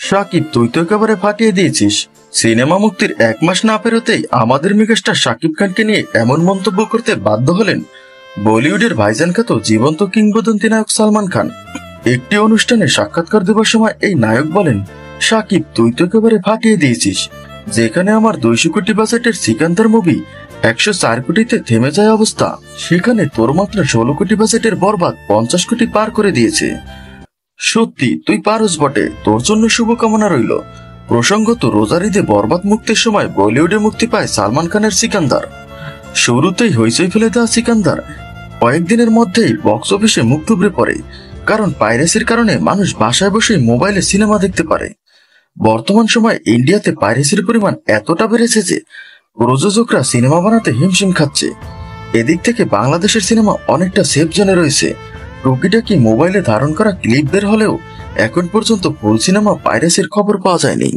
শাকিব, তুই তো একেবারে ফাটিয়ে দিয়েছিস। সিনেমা মুক্তির 1 মাস না পেরোতেই আমাদের মেগাস্টার শাকিব খানকে নিয়ে এমন মন্তব্য করতে বাধ্য হলেন বলিউডের ভাইজান খ্যাত জীবন্ত কিংবদন্তি নায়ক সালমান খান। একটি অনুষ্ঠানে সাক্ষাৎকার দেওয়ার সময় এই নায়ক বলেন, শাকিব, তুই তো একেবারে ফাটিয়ে দিয়েছিস। যেখানে আমার 200 কোটি বাজেটের সিকান্দার মুভি 104 কোটিতে থেমে যায় অবস্থা, সেখানে তোর মাত্র 16 কোটি বাজেটের বরবাদ 50 কোটি পার করে দিয়েছে। সত্যি তুই পারস বটে, তোর জন্য শুভকামনা রইল। প্রসঙ্গত, রোজার ঈদে বরবাদ মুক্তির সময় বলিউডে মুক্তি পায় সালমান খানের সিকান্দার। শুরুতেই হইচই ফেলে দেওয়া সিকান্দার কয়েকদিনের মধ্যেই বক্স অফিসে মুখ থুবড়ে পড়ে, কারণ পাইরেসির কারণে মানুষ বাসায় বসেই মোবাইলে সিনেমা দেখতে পারে। বর্তমান সময়ে ইন্ডিয়াতে পাইরেসির পরিমাণ এতটা বেড়েছে যে প্রযোজকরা সিনেমা বানাতে হিমশিম খাচ্ছে। এদিক থেকে বাংলাদেশের সিনেমা অনেকটা সেফ জোনে রয়েছে। টুকিটাকি মোবাইলে ধারণ করা ক্লিপ বের হলেও এখন পর্যন্ত ফুল সিনেমা পাইরেসির খবর পাওয়া যায়নি।